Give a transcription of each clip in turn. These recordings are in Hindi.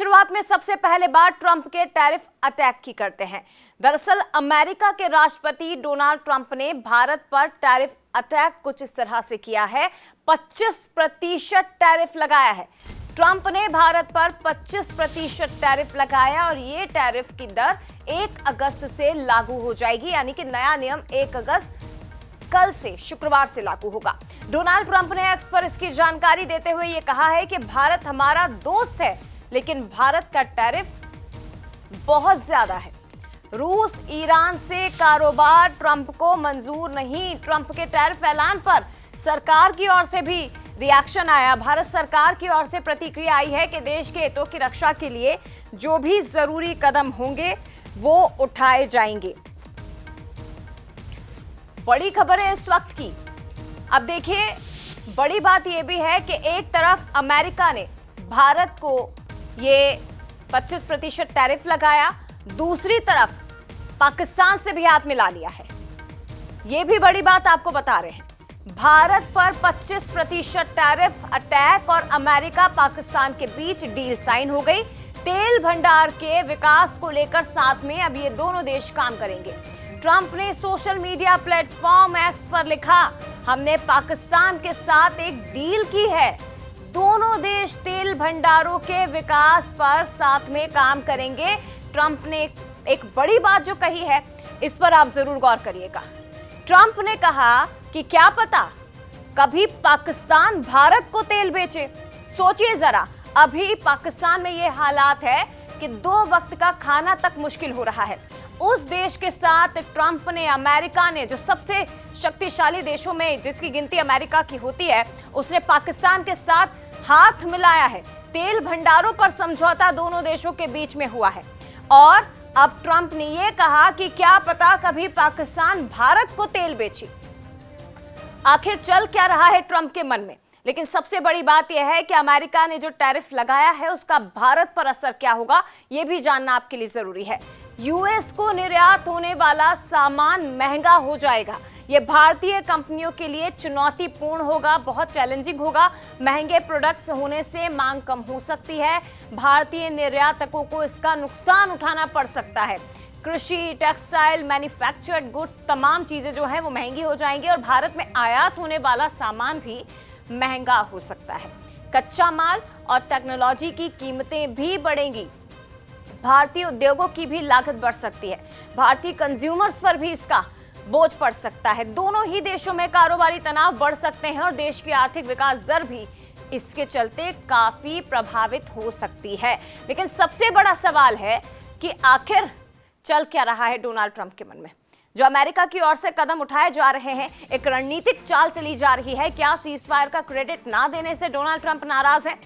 शुरुआत में सबसे पहले बात ट्रंप के टैरिफ अटैक की करते हैं। दरअसल अमेरिका के राष्ट्रपति डोनाल्ड ट्रंप ने भारत पर टैरिफ अटैक कुछ इस तरह से किया है। 25% टैरिफ लगाया है। ट्रंप ने भारत पर 25% टैरिफ लगाया और ये टैरिफ की दर 1 अगस्त से लागू हो जाएगी, यानी कि नया नियम 1 अगस्त कल से शुक्रवार से लागू होगा। डोनाल्ड ट्रंप ने एक्स पर इसकी जानकारी देते हुए ये कहा है कि भारत हमारा दोस्त है, लेकिन भारत का टैरिफ बहुत ज्यादा है। रूस ईरान से कारोबार ट्रंप को मंजूर नहीं। ट्रंप के टैरिफ ऐलान पर सरकार की ओर से भी रिएक्शन आया। भारत सरकार की ओर से प्रतिक्रिया आई है कि देश के हितों की रक्षा के लिए जो भी जरूरी कदम होंगे वो उठाए जाएंगे। बड़ी खबर है इस वक्त की। अब देखिए, बड़ी बात यह भी है कि एक तरफ अमेरिका ने भारत को ये 25% टैरिफ लगाया, दूसरी तरफ पाकिस्तान से भी हाथ मिला लिया है। यह भी बड़ी बात आपको बता रहे हैं। भारत पर 25% टैरिफ अटैक और अमेरिका पाकिस्तान के बीच डील साइन हो गई। तेल भंडार के विकास को लेकर साथ में अब ये दोनों देश काम करेंगे। ट्रंप ने सोशल मीडिया प्लेटफॉर्म एक्स पर लिखा, हमने पाकिस्तान के साथ एक डील की है। दोनों देश तेल भंडारों के विकास पर साथ में काम करेंगे। ट्रंप ने एक बड़ी बात जो कही है, इस पर आप जरूर गौर करिएगा। ट्रंप ने कहा कि क्या पता कभी पाकिस्तान भारत को तेल बेचे। सोचिए जरा, अभी पाकिस्तान में ये हालात है कि 2 वक्त का खाना तक मुश्किल हो रहा है। उस देश के साथ ट्रंप ने, अमेरिका ने, जो सबसे शक्तिशाली देशों में जिसकी गिनती अमेरिका की होती है, उसने पाकिस्तान के साथ हाथ मिलाया है। तेल भंडारों पर समझौता दोनों देशों के बीच में हुआ है और अब ट्रंप ने यह कहा कि क्या पता कभी पाकिस्तान भारत को तेल बेचे। आखिर चल क्या रहा है ट्रंप के मन में? लेकिन सबसे बड़ी बात यह है कि अमेरिका ने जो टैरिफ लगाया है उसका भारत पर असर क्या होगा, यह भी जानना आपके लिए जरूरी है। यूएस को निर्यात होने वाला सामान महंगा हो जाएगा। यह भारतीय कंपनियों के लिए चुनौतीपूर्ण होगा, बहुत चैलेंजिंग होगा। महंगे प्रोडक्ट्स होने से मांग कम हो सकती है। भारतीय निर्यातकों को इसका नुकसान उठाना पड़ सकता है। कृषि, टेक्सटाइल, मैन्युफैक्चर्ड गुड्स, तमाम चीजें जो हैं वो महंगी हो जाएंगी और भारत में आयात होने वाला सामान भी महंगा हो सकता है। कच्चा माल और टेक्नोलॉजी की कीमतें भी बढ़ेंगी। भारतीय उद्योगों की भी लागत बढ़ सकती है। भारतीय कंज्यूमर्स पर भी इसका बोझ पड़ सकता है। दोनों ही देशों में कारोबारी तनाव बढ़ सकते हैं और देश की आर्थिक विकास दर भी इसके चलते काफी प्रभावित हो सकती है। लेकिन सबसे बड़ा सवाल है कि आखिर चल क्या रहा है डोनाल्ड ट्रंप के मन में? जो अमेरिका की ओर से कदम उठाए जा रहे हैं, एक रणनीतिक चाल चली जा रही है। क्या सीजफायर का क्रेडिट ना देने से डोनाल्ड ट्रंप नाराज है?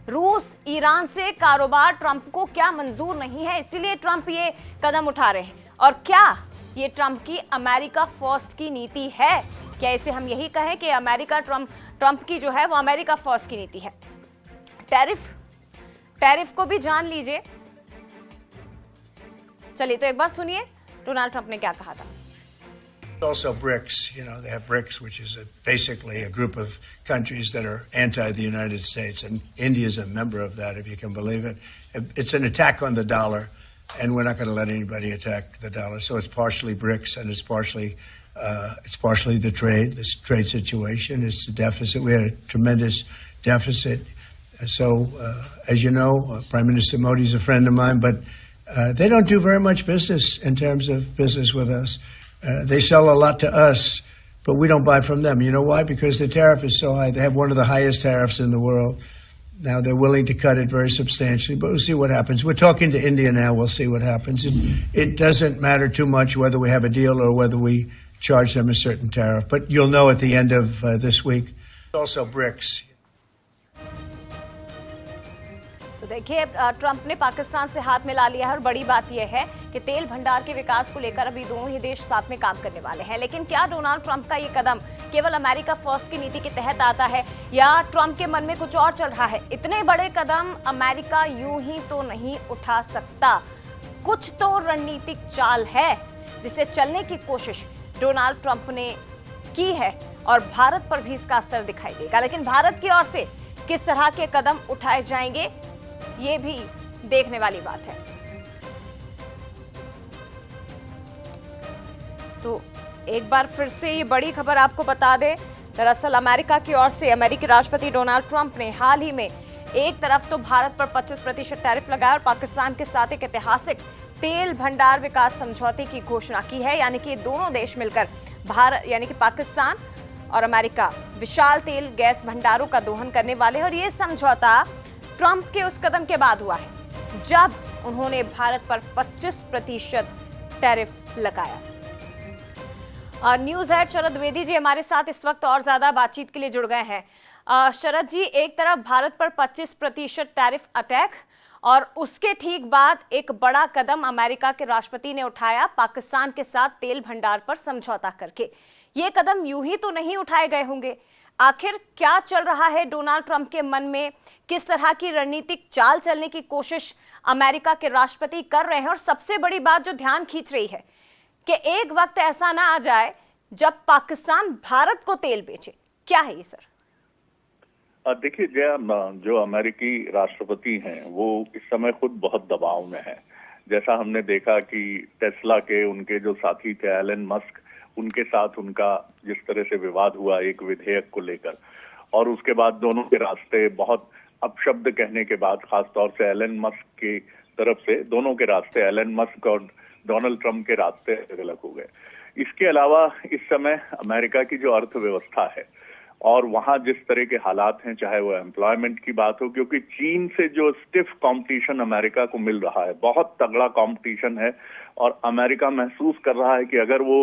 रूस ईरान से कारोबार ट्रंप को क्या मंजूर नहीं है, इसीलिए ट्रंप ये कदम उठा रहे हैं? और क्या ये ट्रंप की अमेरिका फर्स्ट की नीति है? क्या इसे हम यही कहें कि अमेरिका ट्रंप की जो है वो अमेरिका फर्स्ट की नीति है? टैरिफ को भी जान लीजिए। चलिए तो एक बार सुनिए डोनाल्ड ट्रंप ने क्या कहा था। Also BRICS, they have BRICS, which is basically a group of countries that are anti the United States, and India is a member of that, if you can believe it. It's an attack on the dollar, and we're not going to let anybody attack the dollar. So it's partially BRICS, and it's partially the trade situation. It's the deficit. We had a tremendous deficit. So, as you know, Prime Minister Modi is a friend of mine, but they don't do very much business in terms of business with us. They sell a lot to us, but we don't buy from them. You know why? Because the tariff is so high. They have one of the highest tariffs in the world. Now they're willing to cut it very substantially, but we'll see what happens. We're talking to India now. We'll see what happens. It doesn't matter too much whether we have a deal or whether we charge them a certain tariff, but you'll know at the end of this week. Also BRICS. तो देखिए, ट्रंप ने पाकिस्तान से हाथ मिला लिया है और बड़ी बात यह है कि तेल भंडार के विकास को लेकर अभी दोनों ही देश साथ में काम करने वाले हैं। लेकिन क्या डोनाल्ड ट्रंप का ये कदम केवल अमेरिका फर्स्ट की नीति के तहत आता है या ट्रंप के मन में कुछ और चल रहा है? इतने बड़े कदम अमेरिका यूं ही तो नहीं उठा सकता। कुछ तो रणनीतिक चाल है जिसे चलने की कोशिश डोनाल्ड ट्रंप ने की है और भारत पर भी इसका असर दिखाई देगा। लेकिन भारत की ओर से किस तरह के कदम उठाए जाएंगे, ये भी देखने वाली बात है। तो एक बार फिर से ये बड़ी खबर आपको बता दें, दरअसल अमेरिका की ओर से अमेरिकी राष्ट्रपति डोनाल्ड ट्रंप ने हाल ही में एक तरफ तो भारत पर 25% टैरिफ लगाया और पाकिस्तान के साथ एक ऐतिहासिक तेल भंडार विकास समझौते की घोषणा की है। यानी कि दोनों देश मिलकर भारत यानी कि पाकिस्तान और अमेरिका विशाल तेल गैस भंडारों का दोहन करने वाले हैं। और ये समझौता ट्रंप के उस कदम के बाद हुआ है जब उन्होंने भारत पर 25% टैरिफ लगाया। न्यूज हेड शरद द्विवेदी जी हमारे साथ इस वक्त और ज्यादा बातचीत के लिए जुड़ गए हैं। शरद जी, एक तरफ भारत पर 25% टैरिफ अटैक और उसके ठीक बाद एक बड़ा कदम अमेरिका के राष्ट्रपति ने उठाया पाकिस्तान के साथ तेल भंडार पर समझौता करके। ये कदम यूं ही तो नहीं उठाए गए होंगे। आखिर क्या चल रहा है डोनाल्ड ट्रंप के मन में? किस तरह की रणनीतिक चाल चलने की कोशिश अमेरिका के राष्ट्रपति कर रहे हैं? और सबसे बड़ी बात जो ध्यान खींच रही है कि एक वक्त ऐसा ना आ जाए जब पाकिस्तान भारत को तेल बेचे। क्या है ये सर? देखिए जया, जो अमेरिकी राष्ट्रपति हैं वो इस समय खुद बहुत दबाव में है। जैसा हमने देखा कि टेस्ला के उनके जो साथी थे एलन मस्क, उनके साथ उनका जिस तरह से विवाद हुआ एक विधेयक को लेकर, और उसके बाद दोनों के रास्ते बहुत अपशब्द कहने के बाद, खासतौर से एलन मस्क की तरफ से दोनों के रास्ते, एलन मस्क और डोनाल्ड ट्रंप के रास्ते अलग हो गए। इसके अलावा इस समय अमेरिका की जो अर्थव्यवस्था है और वहां जिस तरह के हालात हैं, चाहे वो एम्प्लॉयमेंट की बात हो, क्योंकि चीन से जो स्टिफ कंपटीशन अमेरिका को मिल रहा है, बहुत तगड़ा कंपटीशन है, और अमेरिका महसूस कर रहा है कि अगर वो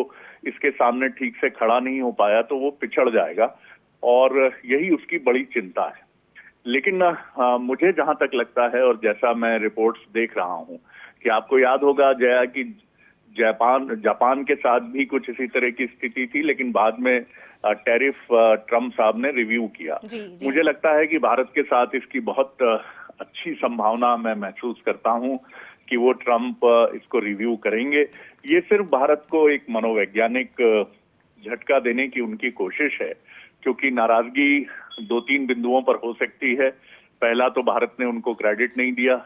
इसके सामने ठीक से खड़ा नहीं हो पाया तो वो पिछड़ जाएगा, और यही उसकी बड़ी चिंता है। लेकिन मुझे जहां तक लगता है और जैसा मैं रिपोर्ट्स देख रहा हूं कि आपको याद होगा जया कि जापान के साथ भी कुछ इसी तरह की स्थिति थी, लेकिन बाद में टैरिफ ट्रंप साहब ने रिव्यू किया। जी। मुझे लगता है कि भारत के साथ इसकी बहुत अच्छी संभावना मैं महसूस करता हूं कि वो ट्रंप इसको रिव्यू करेंगे। ये सिर्फ भारत को एक मनोवैज्ञानिक झटका देने की उनकी कोशिश है, क्योंकि नाराजगी 2-3 बिंदुओं पर हो सकती है। पहला तो भारत ने उनको क्रेडिट नहीं दिया,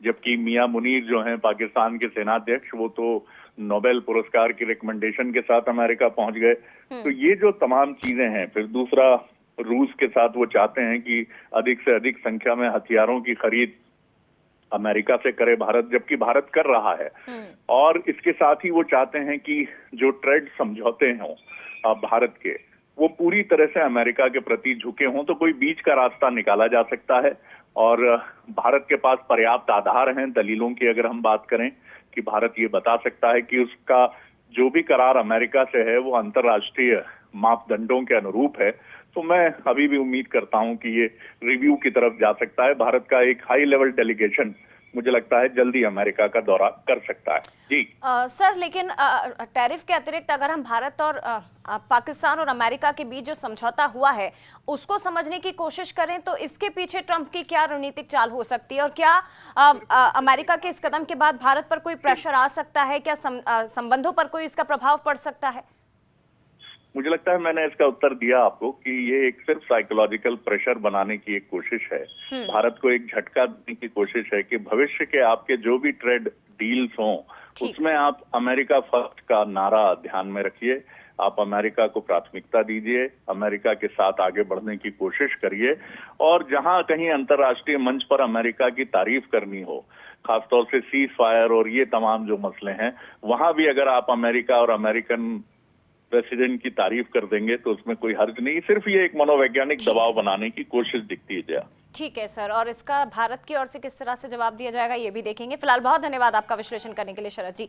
जबकि मियां मुनीर जो हैं पाकिस्तान के सेनाध्यक्ष, वो तो नोबेल पुरस्कार की रिकमेंडेशन के साथ अमेरिका पहुंच गए। तो ये जो तमाम चीजें हैं, फिर दूसरा रूस के साथ वो चाहते हैं कि अधिक से अधिक संख्या में हथियारों की खरीद अमेरिका से करे भारत, जबकि भारत कर रहा है। और इसके साथ ही वो चाहते हैं कि जो ट्रेड समझौते हों भारत के, वो पूरी तरह से अमेरिका के प्रति झुके हों, तो कोई बीच का रास्ता निकाला जा सकता है। और भारत के पास पर्याप्त आधार हैं दलीलों की, अगर हम बात करें कि भारत ये बता सकता है कि उसका जो भी करार अमेरिका से है वो अंतर्राष्ट्रीय मापदंडों के अनुरूप है। तो मैं अभी भी उम्मीद करता हूं कि ये रिव्यू की तरफ जा सकता है। भारत का एक हाई लेवल डेलीगेशन मुझे लगता है जल्दी अमेरिका का दौरा कर सकता है। जी सर, लेकिन टैरिफ के अतिरिक्त अगर हम भारत और पाकिस्तान और अमेरिका के बीच जो समझौता हुआ है उसको समझने की कोशिश करें तो इसके पीछे ट्रंप की क्या रणनीतिक चाल हो सकती है? और क्या अमेरिका के इस कदम के बाद भारत पर कोई प्रेशर आ सकता है? क्या संबंधों पर कोई इसका प्रभाव पड़ सकता है? मुझे लगता है मैंने इसका उत्तर दिया आपको कि ये एक सिर्फ साइकोलॉजिकल प्रेशर बनाने की एक कोशिश है। भारत को एक झटका देने की कोशिश है कि भविष्य के आपके जो भी ट्रेड डील्स हों उसमें आप अमेरिका फर्स्ट का नारा ध्यान में रखिए, आप अमेरिका को प्राथमिकता दीजिए, अमेरिका के साथ आगे बढ़ने की कोशिश करिए, और जहां कहीं अंतर्राष्ट्रीय मंच पर अमेरिका की तारीफ करनी हो, खासतौर से सीज फायर और ये तमाम जो मसले हैं, वहां भी अगर आप अमेरिका और अमेरिकन प्रेसिडेंट की तारीफ कर देंगे तो उसमें कोई हर्ज नहीं। सिर्फ ये एक मनोवैज्ञानिक दबाव बनाने की कोशिश दिखती है। जया, ठीक है सर, और इसका भारत की ओर से किस तरह से जवाब दिया जाएगा ये भी देखेंगे। फिलहाल बहुत धन्यवाद आपका विश्लेषण करने के लिए शरद जी।